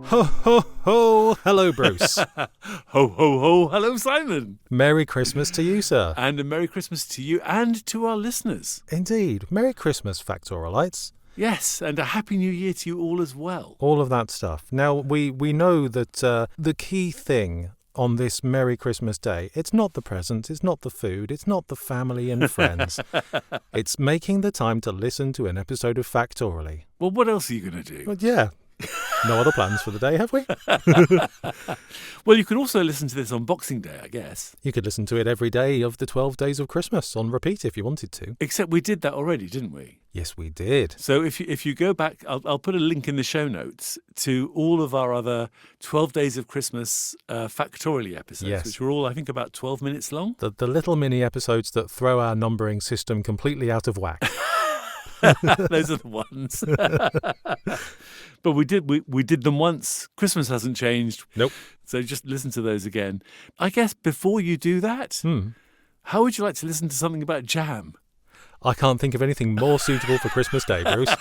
Ho, ho, ho. Hello, Bruce. Ho, ho, ho. Hello, Simon. Merry Christmas to you, sir. And a Merry Christmas to you and to our listeners. Indeed. Merry Christmas, Factoralytes. Yes, and a Happy New Year to you all as well. All of that stuff. Now, we know that the key thing on this Merry Christmas Day, it's not the presents, it's not the food, it's not the family and friends. It's making the time to listen to an episode of Factoraly. Well, what else are you going to do? But yeah. No other plans for the day, have we? Well, you can also listen to this on Boxing Day, I guess. You could listen to it every day of the 12 days of Christmas on repeat if you wanted to. Except we did that already, didn't we? Yes, we did. So if you go back, I'll put a link in the show notes to all of our other 12 Days of Christmas Factoraly episodes, Yes. which were all, I think, about 12 minutes long. The little mini episodes that throw our numbering system completely out of whack. Those are the ones. But we did them once. Christmas hasn't changed. Nope. So just listen to those again. I guess before you do that, how would you like to listen to something about jam? I can't think of anything more suitable for Christmas Day, Bruce.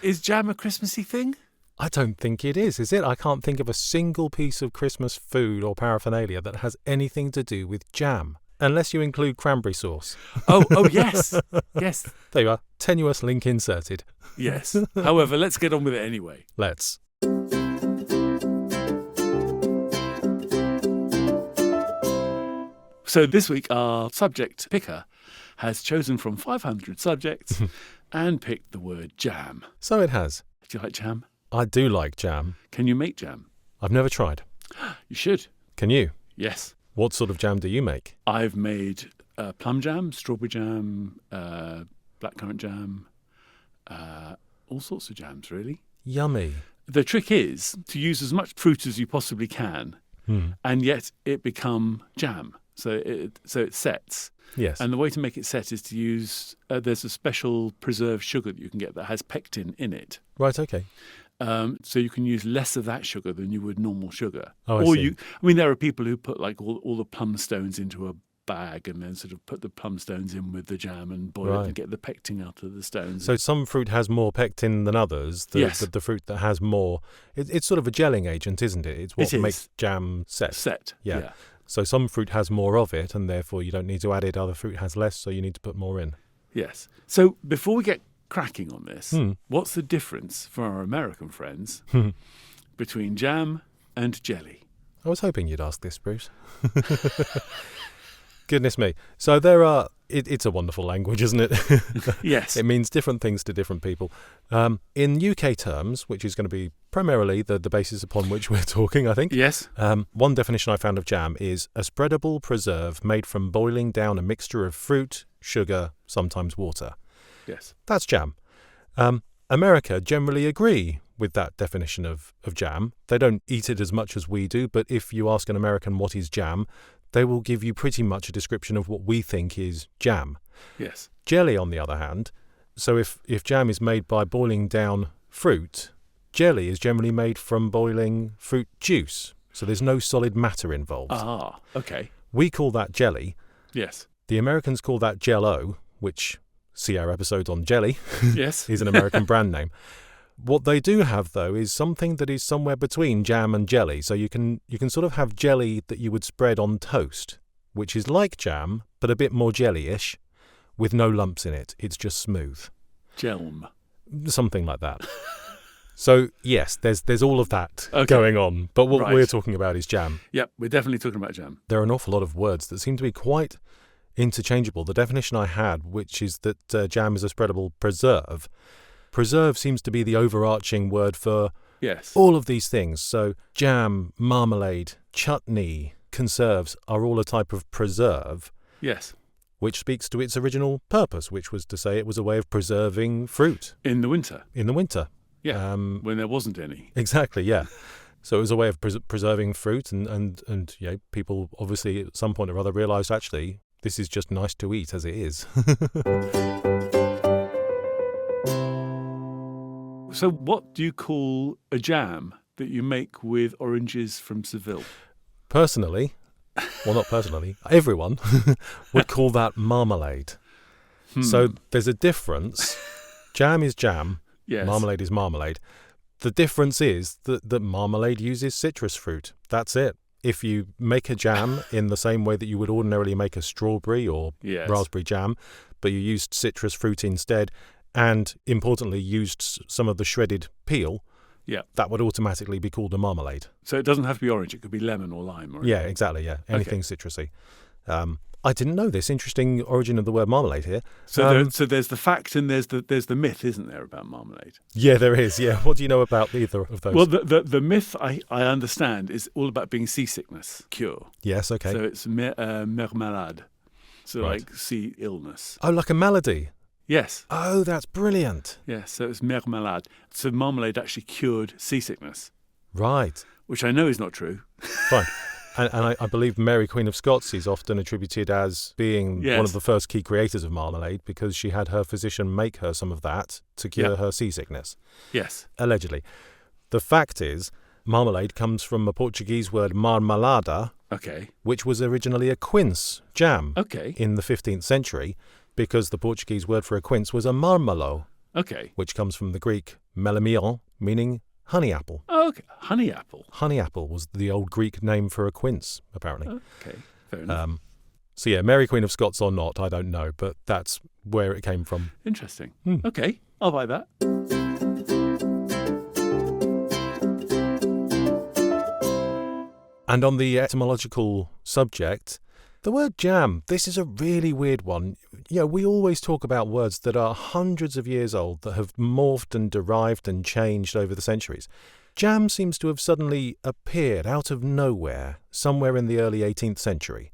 Is jam a Christmassy thing? I don't think it is it? I can't think of a single piece of Christmas food or paraphernalia that has anything to do with jam. Unless you include cranberry sauce. Oh, yes. Yes. There you are. Tenuous link inserted. Yes. However, let's get on with it anyway. Let's. So this week, our subject picker has chosen from 500 subjects and picked the word jam. So it has. Do you like jam? I do like jam. Can you make jam? I've never tried. You should. Can you? Yes. What sort of jam do you make? I've made plum jam, strawberry jam, blackcurrant jam, all sorts of jams, really. Yummy. The trick is to use as much fruit as you possibly can, and yet it become jam. So it sets. Yes. And the way to make it set is to use, there's a special preserved sugar that you can get that has pectin in it. Right, okay. So you can use less of that sugar than you would normal sugar. Oh, I see. There are people who put like all the plum stones into a bag and then sort of put the plum stones in with the jam and boil it and get the pectin out of the stones. So some fruit has more pectin than others. Yes. The fruit that has more, it's sort of a gelling agent, isn't it? It's what makes jam set. Set. Yeah. So some fruit has more of it and therefore you don't need to add it. Other fruit has less, so you need to put more in. Yes. So before we get cracking on this, what's the difference for our American friends between jam and jelly? I was hoping you'd ask this, Bruce. Goodness me. So there are, it's a wonderful language, isn't it? Yes. It means different things to different people. In UK terms, which is going to be primarily the basis upon which we're talking, I think. Yes. One definition I found of jam is a spreadable preserve made from boiling down a mixture of fruit, sugar, sometimes water. Yes. That's jam. America generally agree with that definition of jam. They don't eat it as much as we do, but if you ask an American what is jam, they will give you pretty much a description of what we think is jam. Yes. Jelly, on the other hand, so if jam is made by boiling down fruit, jelly is generally made from boiling fruit juice. So there's no solid matter involved. Ah, okay. We call that jelly. Yes. The Americans call that Jell-O, which, see our episode on jelly, Yes. is an American brand name. What they do have, though, is something that is somewhere between jam and jelly. So you can sort of have jelly that you would spread on toast, which is like jam, but a bit more jelly-ish, with no lumps in it. It's just smooth. Jelm. Something like that. So, yes, there's all of that going on. But what we're talking about is jam. Yep, we're definitely talking about jam. There are an awful lot of words that seem to be quite interchangeable. The definition I had, which is that jam is a spreadable preserve. Preserve seems to be the overarching word for all of these things. So jam, marmalade, chutney, conserves are all a type of preserve. Yes. Which speaks to its original purpose, which was to say it was a way of preserving fruit. In the winter. In the winter. Yeah, when there wasn't any. Exactly, yeah. So it was a way of preserving fruit and people obviously at some point or other realised actually this is just nice to eat as it is. So what do you call a jam that you make with oranges from Seville? Personally, well, not personally, everyone would call that marmalade. So there's a difference. Jam is jam. Yes. Marmalade is marmalade. The difference is that marmalade uses citrus fruit. That's it. If you make a jam in the same way that you would ordinarily make a strawberry or raspberry jam, but you used citrus fruit instead, and importantly used some of the shredded peel, that would automatically be called a marmalade. So it doesn't have to be orange, it could be lemon or lime. Or anything. Exactly, anything citrusy. I didn't know this. Interesting origin of the word marmalade here. So there's the fact and there's the myth, isn't there, about marmalade? Yeah, there is. Yeah. What do you know about either of those? Well, the myth I understand is all about being seasickness cure. Yes, okay. So it's mermalade. So like sea illness. Oh, like a malady? Yes. Oh, that's brilliant. Yes, so it's mermalade. So marmalade actually cured seasickness. Right. Which I know is not true. Fine. And I believe Mary Queen of Scots is often attributed as being one of the first key creators of marmalade because she had her physician make her some of that to cure her seasickness. Yes. Allegedly. The fact is, marmalade comes from a Portuguese word marmalada, which was originally a quince jam in the 15th century because the Portuguese word for a quince was a marmelo, which comes from the Greek melamion, meaning honey apple. Oh, okay. Honey apple. Honey apple was the old Greek name for a quince, apparently. Okay, fair enough. So yeah, Mary Queen of Scots or not, I don't know, but that's where it came from. Interesting. Okay, I'll buy that. And on the etymological subject, the word jam, this is a really weird one. We always talk about words that are hundreds of years old that have morphed and derived and changed over the centuries. Jam seems to have suddenly appeared out of nowhere somewhere in the early 18th century,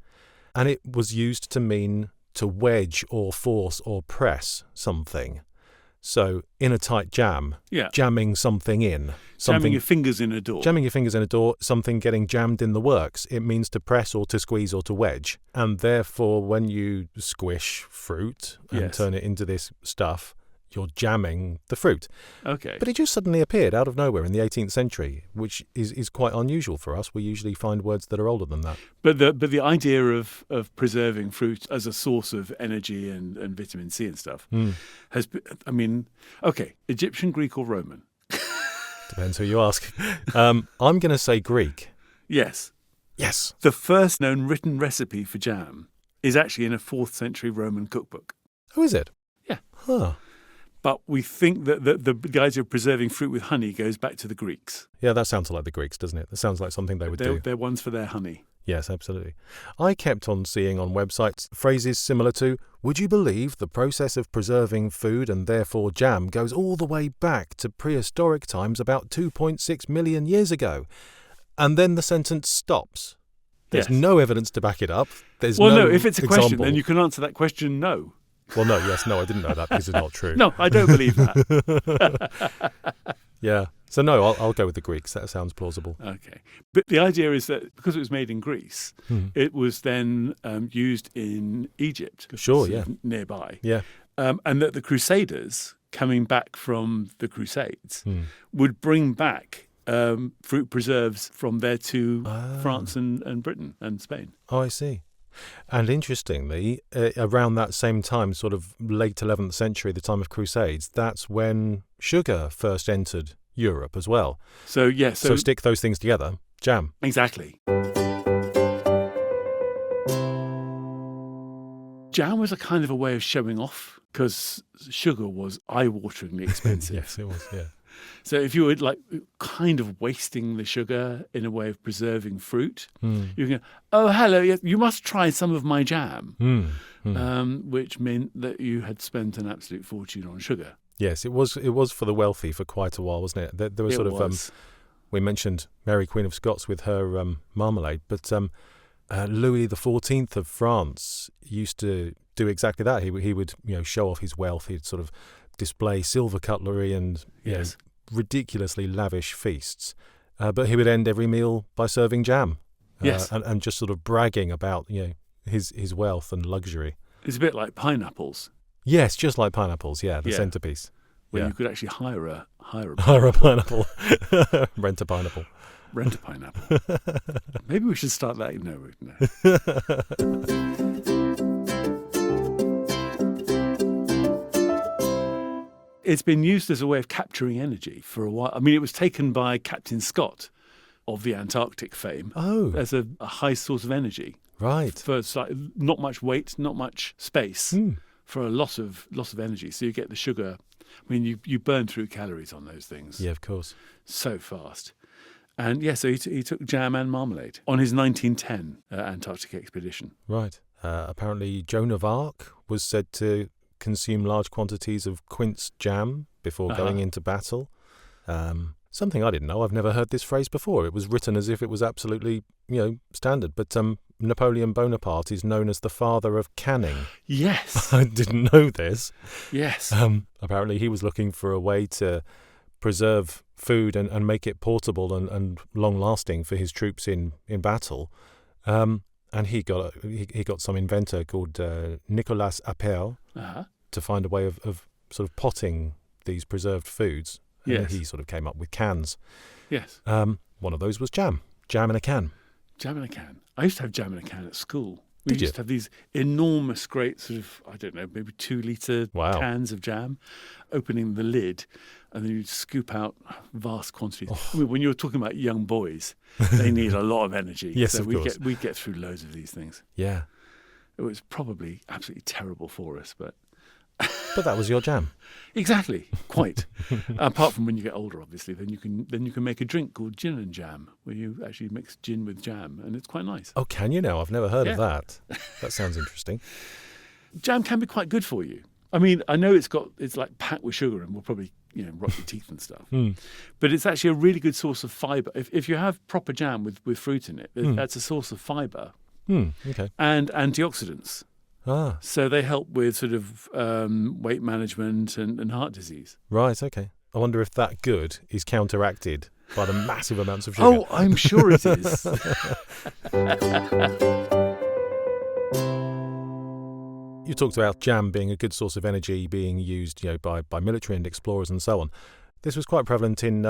and it was used to mean to wedge or force or press something. So, in a tight jam, jamming something in. Jamming your fingers in a door. Jamming your fingers in a door, something getting jammed in the works. It means to press or to squeeze or to wedge. And therefore, when you squish fruit and turn it into this stuff, you're jamming the fruit. Okay. But it just suddenly appeared out of nowhere in the 18th century, which is quite unusual for us. We usually find words that are older than that. But the idea of preserving fruit as a source of energy and vitamin C and stuff has been, Egyptian, Greek or Roman? Depends who you ask. I'm going to say Greek. Yes. Yes. The first known written recipe for jam is actually in a 4th century Roman cookbook. Oh, is it? Yeah. Huh. But we think that the idea of preserving fruit with honey goes back to the Greeks. Yeah, that sounds like the Greeks, doesn't it? That sounds like something they would do. They're ones for their honey. Yes, absolutely. I kept on seeing on websites phrases similar to, would you believe the process of preserving food and therefore jam goes all the way back to prehistoric times about 2.6 million years ago? And then the sentence stops. There's no evidence to back it up. There's no if it's a example. question, then you can answer that question no. Well, no, I didn't know that because it's not true. No, I don't believe that. Yeah. So no, I'll go with the Greeks. That sounds plausible. Okay. But the idea is that because it was made in Greece, it was then used in Egypt. Sure, yeah. Nearby. Yeah. And that the Crusaders, coming back from the Crusades, would bring back fruit preserves from there to France and Britain and Spain. Oh, I see. And interestingly, around that same time, sort of late 11th century, the time of Crusades, that's when sugar first entered Europe as well. So stick those things together, jam. Exactly. Jam was a kind of a way of showing off because sugar was eye-wateringly expensive. Yes, it was, yeah. So if you were kind of wasting the sugar in a way of preserving fruit, you can go, oh, hello, you must try some of my jam, which meant that you had spent an absolute fortune on sugar. Yes, it was for the wealthy for quite a while, wasn't it? There was we mentioned Mary Queen of Scots with her marmalade, but Louis XIV of France used to do exactly that. He would show off his wealth. He'd sort of display silver cutlery and ridiculously lavish feasts. But he would end every meal by serving jam. And just sort of bragging about his wealth and luxury. It's a bit like pineapples. Yes, just like pineapples, the centerpiece. Where you could actually hire a pineapple. Rent a pineapple. Rent a pineapple. Maybe we should start that. No. It's been used as a way of capturing energy for a while. I mean, it was taken by Captain Scott of the Antarctic fame as a high source of energy. Right. For not much weight, not much space, for a lot of energy. So you get the sugar. I mean, you burn through calories on those things. Yeah, of course. So fast. And yeah, so he took jam and marmalade on his 1910 Antarctic expedition. Right. Apparently, Joan of Arc was said to consume large quantities of quince jam before going into battle. Something I didn't know. I've never heard this phrase before. It was written as if it was absolutely, standard. But Napoleon Bonaparte is known as the father of canning. Yes. I didn't know this. Yes. Apparently, he was looking for a way to preserve food and make it portable and long-lasting for his troops in battle. And he got some inventor called Nicolas Appert to find a way of sort of potting these preserved foods. And he sort of came up with cans. Yes. One of those was jam. Jam in a can. Jam in a can. I used to have jam in a can at school. We Did used you? to have these enormous, great sort of, I don't know, maybe 2-litre cans of jam, opening the lid, and then you'd scoop out vast quantities. I mean, when you're talking about young boys, they need a lot of energy. Yes, so of course. We get through loads of these things. Yeah. It was probably absolutely terrible for us, but... But that was your jam. Exactly, quite. Apart from when you get older, obviously, then you can make a drink called gin and jam, where you actually mix gin with jam, and it's quite nice. Oh, can you now? I've never heard of that. That sounds interesting. Jam can be quite good for you. I mean, I know it's like packed with sugar and will probably rot your teeth and stuff. But it's actually a really good source of fibre. If you have proper jam with fruit in it, that's a source of fibre Okay. and antioxidants. Ah, So they help with sort of weight management and heart disease. right, okay. I wonder if that good is counteracted by the massive amounts of sugar. Oh, I'm sure it is. You talked about jam being a good source of energy, being used by military and explorers and so on. This was quite prevalent in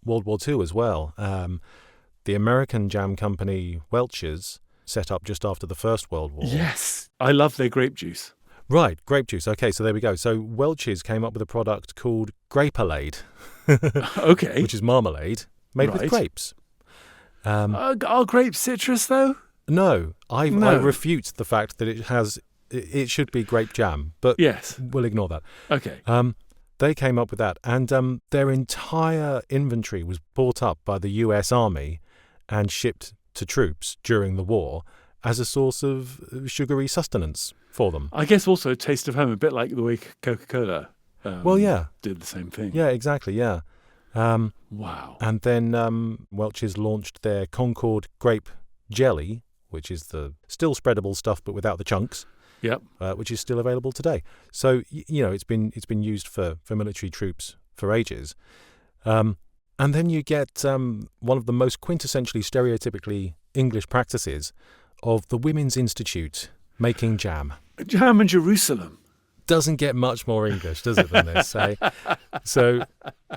World War II as well. The American jam company Welch's set up just after the First World War. Yes. I love their grape juice. Right, grape juice. Okay, so there we go. So Welch's came up with a product called Grapealade. Okay. Which is marmalade made with grapes. Are grapes citrus, though? No, I refute the fact that it should be grape jam, but yes, we'll ignore that. Okay. They came up with that, and their entire inventory was bought up by the US Army and shipped to troops during the war as a source of sugary sustenance for them. I guess also taste of home, a bit like the way Coca-Cola did the same thing. Yeah, exactly, yeah. Wow. And then Welch's launched their Concord grape jelly, which is the still spreadable stuff but without the chunks. Yep. Which is still available today. So it's been used for military troops for ages. And then you get one of the most quintessentially stereotypically English practices of the Women's Institute making jam. Jam in Jerusalem. Doesn't get much more English, does it, than this? So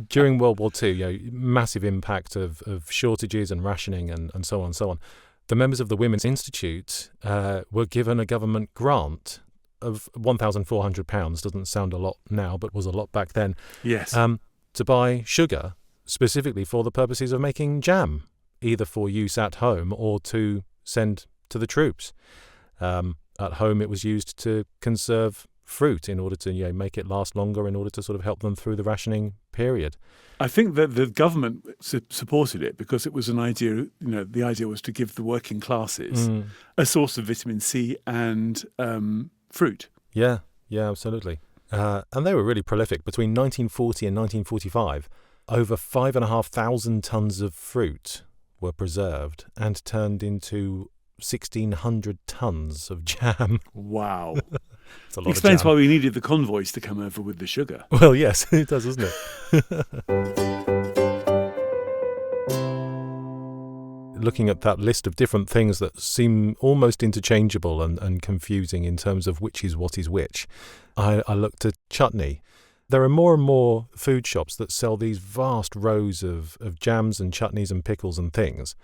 during World War II, massive impact of shortages and rationing and so on and so on. The members of the Women's Institute were given a government grant of £1,400. Doesn't sound a lot now, but was a lot back then. Yes. To buy sugar specifically for the purposes of making jam, either for use at home or to send to the troops. At home, it was used to conserve fruit in order to make it last longer, in order to sort of help them through the rationing period. I think that the government supported it because it was an idea, the idea was to give the working classes a source of vitamin C and fruit. Yeah, absolutely. And they were really prolific. Between 1940 and 1945, over 5,500 tons of fruit were preserved and turned into 1,600 tons of jam. Wow. It's a lot Explains of jam. why we needed the convoys to come over with the sugar. Well, yes, it does, doesn't it? Looking at that list of different things that seem almost interchangeable and confusing in terms of which is what is which, I looked at chutney. There are more and more food shops that sell these vast rows of jams and chutneys and pickles and things.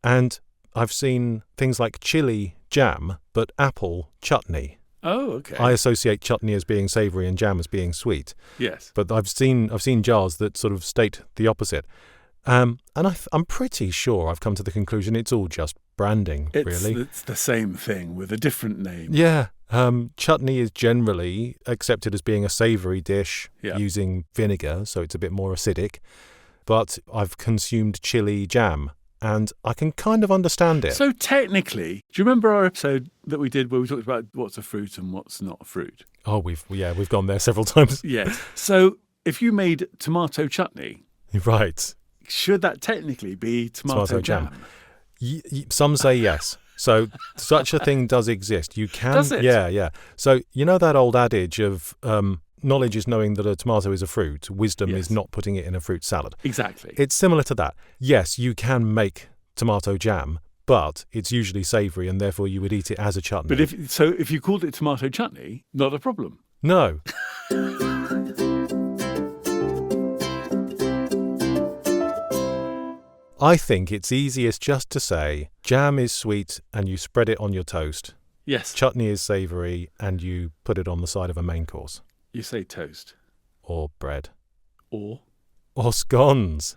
And I've seen things like chili jam, but apple chutney. Oh, okay. I associate chutney as being savoury and jam as being sweet. Yes. But I've seen jars that sort of state the opposite. And I'm pretty sure I've come to the conclusion it's all just branding, really. It's the same thing with a different name. Yeah. Chutney is generally accepted as being a savoury dish using vinegar, so it's a bit more acidic. But I've consumed chili jam, and I can kind of understand it. So technically, do you remember our episode that we did where we talked about what's a fruit and what's not a fruit? Oh, we've gone there several times. Yes. So if you made tomato chutney, right, should that technically be tomato jam? Some say yes. So such a thing does exist. You can. Does it? Yeah. So you know that old adage of knowledge is knowing that a tomato is a fruit. Wisdom is not putting it in a fruit salad. Exactly. It's similar to that. Yes, you can make tomato jam, but it's usually savoury, and therefore you would eat it as a chutney. But if you called it tomato chutney, not a problem. No. I think it's easiest just to say jam is sweet and you spread it on your toast. Yes. Chutney is savoury and you put it on the side of a main course. You say toast. Or bread. Or scones.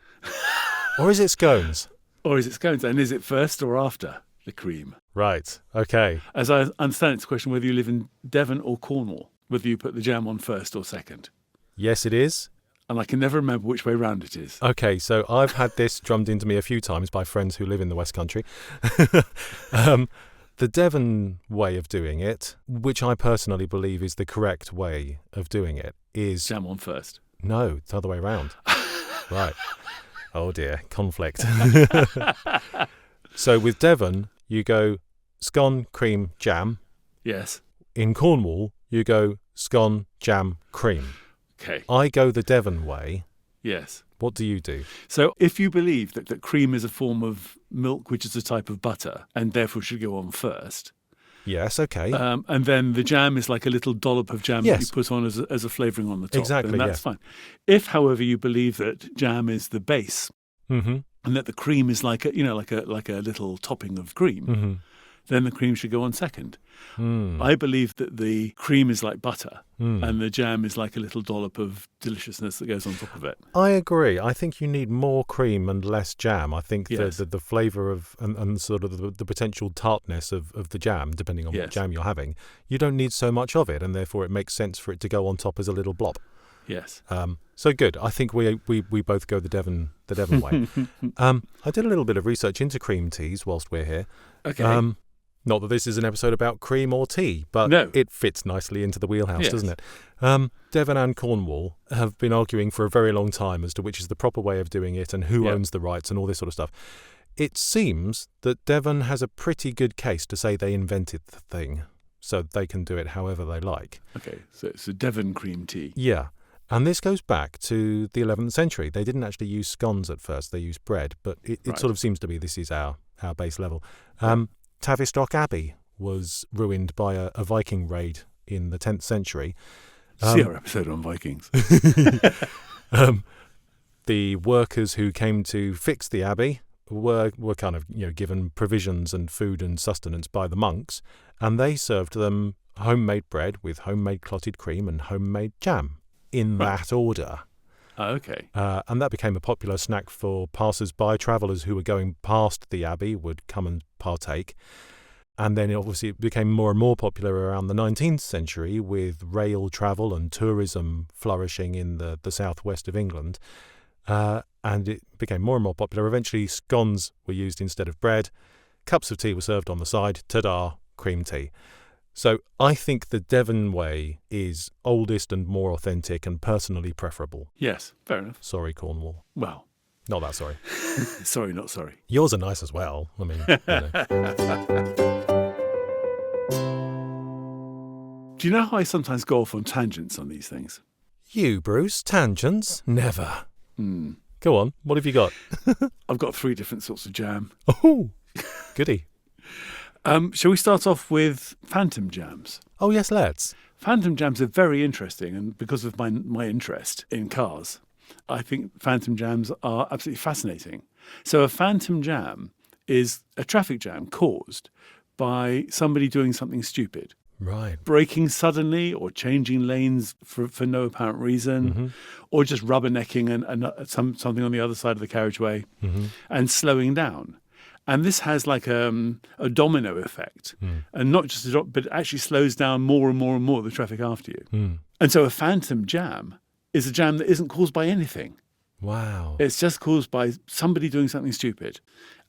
Or is it scones? Or is it scones? And is it first or after the cream? Right. Okay. As I understand, it's a question whether you live in Devon or Cornwall, whether you put the jam on first or second. Yes, it is. And I can never remember which way round it is. Okay, so I've had this drummed into me a few times by friends who live in the West Country. The Devon way of doing it, which I personally believe is the correct way of doing it, is... Jam on first. No, it's the other way around. Right. Oh dear, conflict. So with Devon, you go scone, cream, jam. Yes. In Cornwall, you go scone, jam, cream. Okay. I go the Devon way. Yes. What do you do? So if you believe that cream is a form of milk, which is a type of butter, and therefore should go on first. Yes, okay. And then the jam is like a little dollop of jam that you put on as a flavouring on the top. Exactly, and that's fine. If, however, you believe that jam is the base, and that the cream is like a little topping of cream, then the cream should go on second. I believe that the cream is like butter and the jam is like a little dollop of deliciousness that goes on top of it. I agree. I think you need more cream and less jam. I think the flavour of and sort of the potential tartness of the jam, depending on what jam you're having, you don't need so much of it, and therefore it makes sense for it to go on top as a little blob. Yes. So good. I think we both go the Devon way. I did a little bit of research into cream teas whilst we're here. Okay. Not that this is an episode about cream or tea, but it fits nicely into the wheelhouse, doesn't it? Devon and Cornwall have been arguing for a very long time as to which is the proper way of doing it and who owns the rights and all this sort of stuff. It seems that Devon has a pretty good case to say they invented the thing, so they can do it however they like. Okay, so it's a Devon cream tea. Yeah. And this goes back to the 11th century. They didn't actually use scones at first, they used bread, but it sort of seems to be this is our base level. Tavistock Abbey was ruined by a Viking raid in the 10th century. See our episode on Vikings. The workers who came to fix the abbey were kind of given provisions and food and sustenance by the monks, and they served them homemade bread with homemade clotted cream and homemade jam in that order. Oh, okay. And that became a popular snack for passers-by. Travellers who were going past the abbey would come and partake. And then obviously it became more and more popular around the 19th century with rail travel and tourism flourishing in the southwest of England. And it became more and more popular. Eventually scones were used instead of bread. Cups of tea were served on the side. Ta-da, cream tea. So I think the Devon way is oldest and more authentic and personally preferable. Yes, fair enough. Sorry, Cornwall. Well. Not that sorry. Sorry, not sorry. Yours are nice as well. I mean, Do you know how I sometimes go off on tangents on these things? You, Bruce, tangents? Never. Go on, what have you got? I've got 3 different sorts of jam. Oh, goody. Shall we start off with phantom jams? Oh, yes, let's. Phantom jams are very interesting, and because of my interest in cars, I think phantom jams are absolutely fascinating. So a phantom jam is a traffic jam caused by somebody doing something stupid. Right. braking suddenly or changing lanes for no apparent reason, or just rubbernecking and something on the other side of the carriageway and slowing down. And this has like a domino effect, and not just but it actually slows down more and more and more the traffic after you. And so a phantom jam is a jam that isn't caused by anything. Wow. It's just caused by somebody doing something stupid.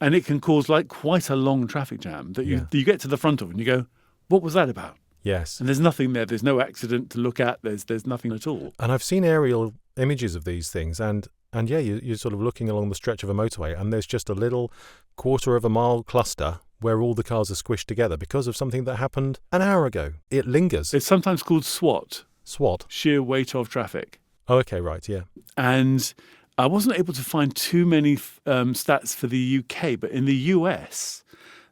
And it can cause like quite a long traffic jam that you get to the front of and you go, what was that about? Yes. And there's nothing there. There's no accident to look at. There's nothing at all. And I've seen aerial images of these things, and yeah, you're sort of looking along the stretch of a motorway, and there's just a little quarter of a mile cluster where all the cars are squished together because of something that happened an hour ago. It lingers. It's sometimes called SWAT. SWAT? Sheer weight of traffic. Oh, okay, right, yeah. And I wasn't able to find too many stats for the UK, but in the US,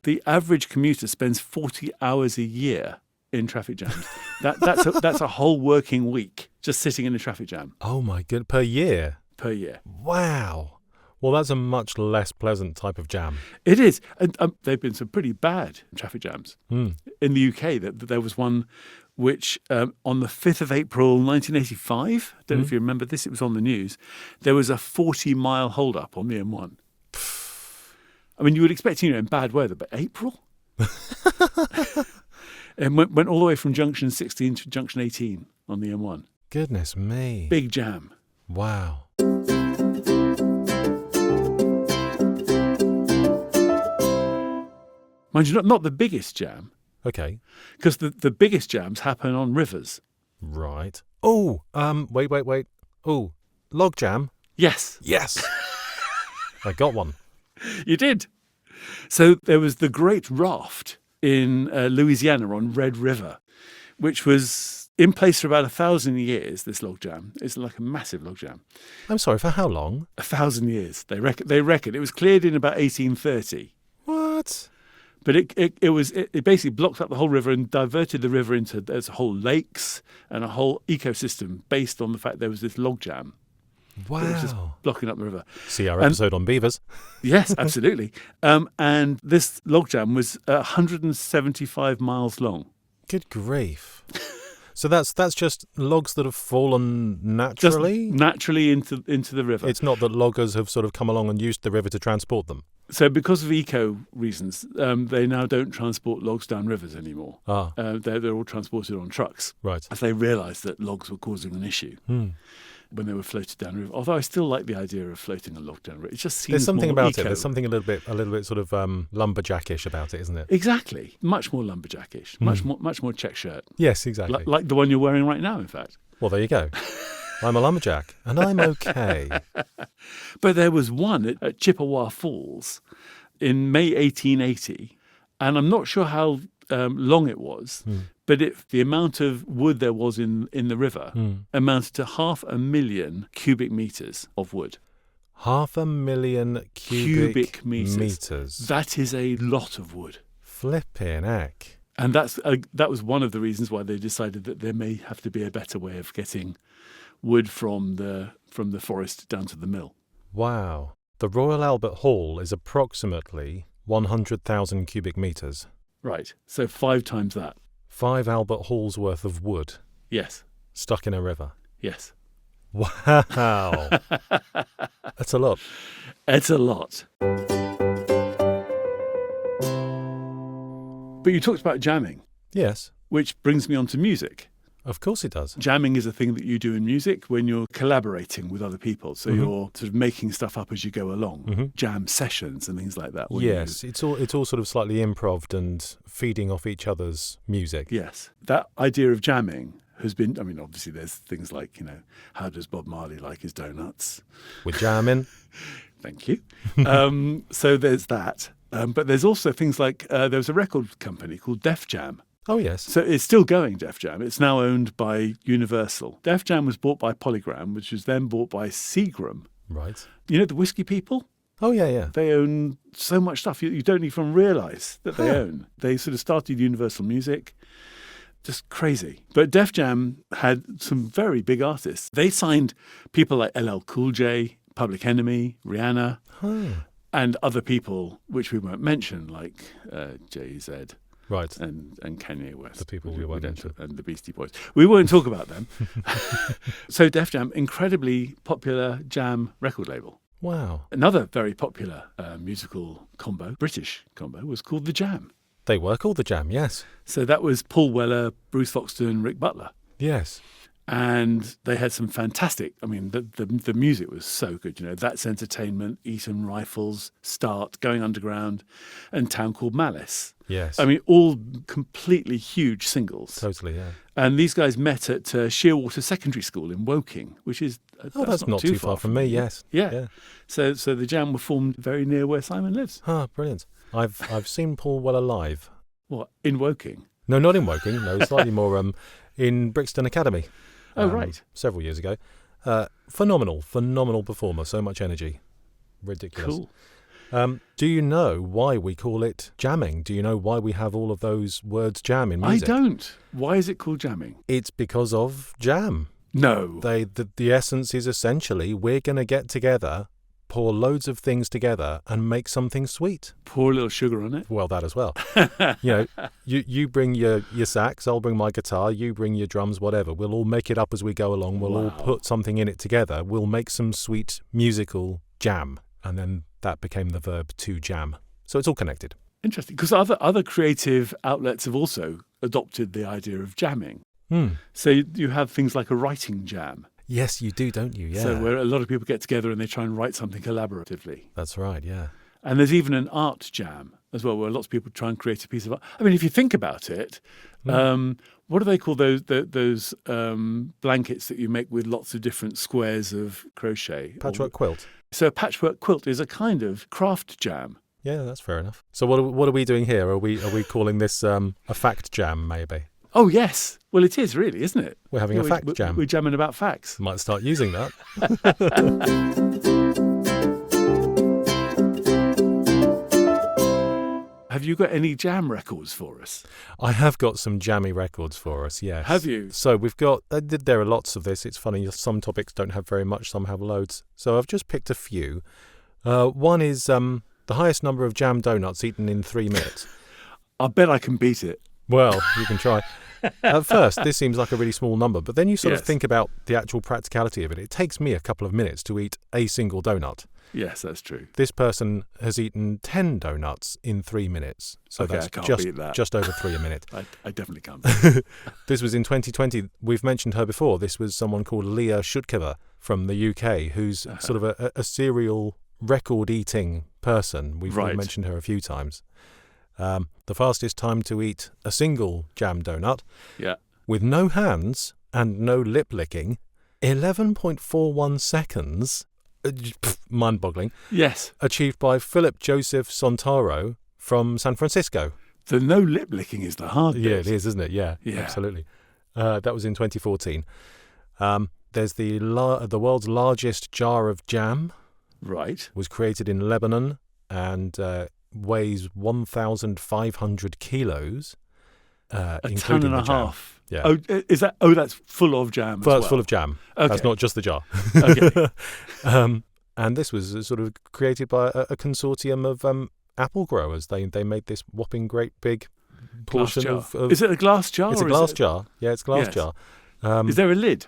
the average commuter spends 40 hours a year in traffic jams. That's a whole working week just sitting in a traffic jam. Oh my god, per year? Per year. Wow. Well, that's a much less pleasant type of jam. It is. And there have been some pretty bad traffic jams. In the UK, there was one which on the 5th of April 1985, I don't know if you remember this, it was on the news, there was a 40-mile hold-up on the M1. I mean, you would expect, in bad weather, but April? And went all the way from junction 16 to junction 18 on the M1. Goodness me. Big jam. Wow. Mind you, not the biggest jam. Okay. Because the biggest jams happen on rivers. Right. Oh, wait. Oh, log jam? Yes. Yes. I got one. You did. So there was the Great Raft in Louisiana on Red River, which was in place for about 1,000 years, this log jam. It's like a massive log jam. I'm sorry, for how long? 1,000 years. They reckon. It was cleared in about 1830. What? But it basically blocked up the whole river and diverted the river into there's whole lakes and a whole ecosystem based on the fact there was this log jam. Wow. It was just blocking up the river. See our episode on beavers. Yes, absolutely. And this log jam was 175 miles long. Good grief. So that's just logs that have fallen naturally? Just naturally into the river. It's not that loggers have sort of come along and used the river to transport them? So because of eco reasons, they now don't transport logs down rivers anymore. They're all transported on trucks. Right. As they realised that logs were causing an issue when they were floated down the river. Although I still like the idea of floating a log down the river. It just seems There's something more about eco. it. There's something a little bit sort of lumberjackish about it, isn't it? Exactly. Much more lumberjackish. Much more check shirt. Yes, exactly. Like the one you're wearing right now, in fact. Well, there you go. I'm a lumberjack, and I'm okay. But there was one at Chippewa Falls in May 1880, and I'm not sure how long it was, but the amount of wood there was in the river amounted to 500,000 cubic meters of wood. 500,000 cubic meters. That is a lot of wood. Flippin' heck. And that was one of the reasons why they decided that there may have to be a better way of getting wood from the forest down to the mill. Wow. The Royal Albert Hall is approximately 100,000 cubic meters. Right. So 5 times that. 5 Albert Halls worth of wood. Yes. Stuck in a river. Yes. Wow. That's a lot. It's a lot. But you talked about jamming. Yes. Which brings me on to music. Of course it does. Jamming is a thing that you do in music when you're collaborating with other people. So you're sort of making stuff up as you go along. Jam sessions and things like that. Yes, it's all sort of slightly improv and feeding off each other's music. Yes. That idea of jamming has been, I mean, obviously there's things like, how does Bob Marley like his donuts? We're jamming. Thank you. So there's that. But there's also things like there was a record company called Def Jam. Oh, yes. So it's still going, Def Jam. It's now owned by Universal. Def Jam was bought by Polygram, which was then bought by Seagram. Right. You know the whiskey people? Oh, yeah. They own so much stuff you don't even realise that they own. They sort of started Universal Music. Just crazy. But Def Jam had some very big artists. They signed people like LL Cool J, Public Enemy, Rihanna, and other people which we won't mention, like Jay-Z. Right. And Kanye West. The people we won't mention. And the Beastie Boys. We won't talk about them. So Def Jam, incredibly popular jam record label. Wow. Another very popular musical combo, British combo, was called The Jam. They were called The Jam, yes. So that was Paul Weller, Bruce Foxton, Rick Butler. Yes. And they had some fantastic, I mean, the music was so good, you know, That's Entertainment, Eton Rifles, Start, Going Underground, and Town Called Malice. Yes. I mean, all completely huge singles. Totally, yeah. And these guys met at Shearwater Secondary School in Woking, which is that's not too far from me, yes. Yeah. So the Jam were formed very near where Simon lives. Brilliant. I've seen Paul Weller live. What, in Woking? No, not in Woking. No, slightly more in Brixton Academy. Oh, right. Several years ago. Phenomenal performer. So much energy. Ridiculous. Cool. Do you know why we call it jamming? Do you know why we have all of those words jam in music? I don't. Why is it called jamming? It's because of jam. No. The essence is essentially we're going to get together, pour loads of things together and make something sweet. Pour a little sugar on it. Well, that as well. You bring your sax, I'll bring my guitar, you bring your drums, whatever. We'll all make it up as we go along. We'll all put something in it together. We'll make some sweet musical jam. And then that became the verb to jam. So it's all connected. Interesting. Because other creative outlets have also adopted the idea of jamming. So you have things like a writing jam. Yes, you do, don't you? Yeah. So where a lot of people get together and they try and write something collaboratively. That's right, yeah. And there's even an art jam as well, where lots of people try and create a piece of art. I mean, if you think about it, what do they call those blankets that you make with lots of different squares of crochet? Patchwork quilt. So a patchwork quilt is a kind of craft jam. Yeah, that's fair enough. So what are we doing here? Are we calling this a fact jam, maybe? Oh, yes. Well, it is really, isn't it? We're having a fact jam. We're jamming about facts. Might start using that. Have you got any jam records for us? I have got some jammy records for us, yes. Have you? So we've got, there are lots of this. It's funny, some topics don't have very much, some have loads. So I've just picked a few. One is the highest number of jam donuts eaten in 3 minutes. I bet I can beat it. Well, you can try. At first, this seems like a really small number, but then you sort of think about the actual practicality of it. It takes me a couple of minutes to eat a single donut. Yes, that's true. This person has eaten 10 donuts in 3 minutes. So okay, that's just over 3 a minute. I definitely can't. This was in 2020. We've mentioned her before. This was someone called Leah Shutkova from the UK, who's sort of a serial record-eating person. We've mentioned her a few times. The fastest time to eat a single jam donut with no hands and no lip licking, 11.41 seconds, mind-boggling. Yes. Achieved by Philip Joseph Sontaro from San Francisco. The no lip licking is the hard bit. Yeah, it is, isn't it? Yeah. Absolutely. That was in 2014. There's the world's largest jar of jam. Right. Was created in Lebanon and weighs 1,500 kilos. A ton and a half. Yeah. Oh, is that? Oh, that's full of jam. Well, it's full of jam. Okay. That's not just the jar. Okay. And this was sort of created by a consortium of apple growers. They made this whopping great big portion of. Is it a glass jar? It's a glass jar. Yeah, it's a glass jar. Is there a lid?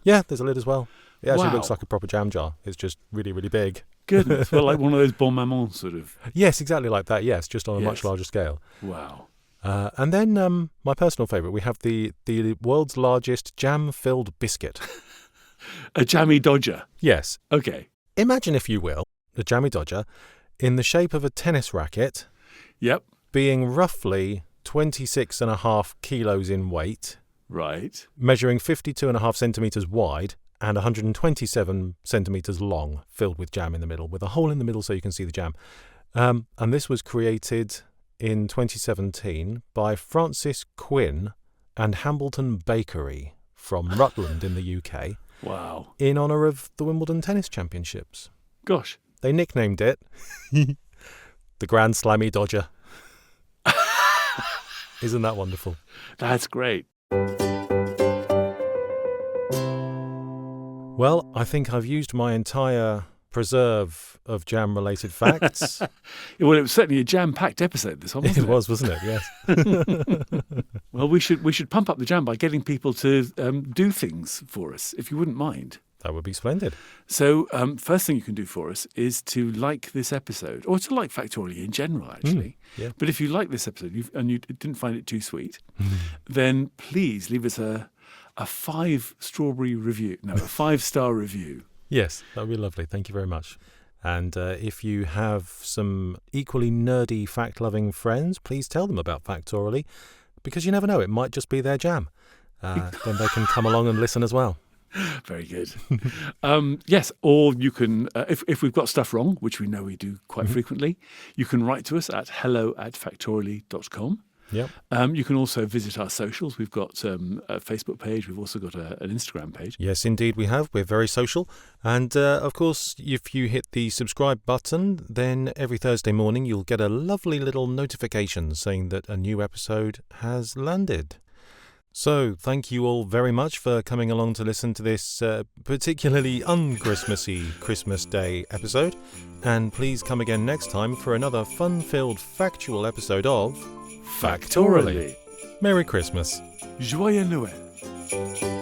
Yeah, there's a lid as well. It actually looks like a proper jam jar. It's just really, really big. Goodness, well, like one of those bon maman sort of. Yes, exactly like that. Yes, just on a much larger scale. Wow. And then my personal favourite, we have the world's largest jam-filled biscuit. A jammy dodger. Yes. Okay. Imagine, if you will, a jammy dodger in the shape of a tennis racket. Yep. Being roughly 26.5 kilos in weight. Right. Measuring 52.5 centimetres wide and 127 centimetres long, filled with jam in the middle, with a hole in the middle so you can see the jam. And this was created in 2017 by Francis Quinn and Hambleton Bakery from Rutland in the UK. Wow. In honour of the Wimbledon Tennis Championships. Gosh. They nicknamed it the Grand Slammy Dodger. Isn't that wonderful? That's great. Well, I think I've used my entire preserve of jam-related facts. Well, it was certainly a jam-packed episode, this one, wasn't it? It was, wasn't it? Yes. Well, we should pump up the jam by getting people to do things for us, if you wouldn't mind. That would be splendid. So first thing you can do for us is to like this episode, or to like Factoraly in general, actually. Yeah. But if you like this episode and you didn't find it too sweet, then please leave us a 5-star review. Yes, that would be lovely. Thank you very much. And if you have some equally nerdy, fact-loving friends, please tell them about Factoraly, because you never know, it might just be their jam. Then they can come along and listen as well. Very good. Yes, or you can, if we've got stuff wrong, which we know we do quite frequently, you can write to us at hello@factoraly.com. Yep. You can also visit our socials. We've got a Facebook page. We've also got an Instagram page. Yes, indeed we have. We're very social. And, of course, if you hit the subscribe button, then every Thursday morning you'll get a lovely little notification saying that a new episode has landed. So, thank you all very much for coming along to listen to this particularly un-Christmassy Christmas Day episode. And please come again next time for another fun-filled factual episode of Factoraly. Merry Christmas. Joyeux Noël.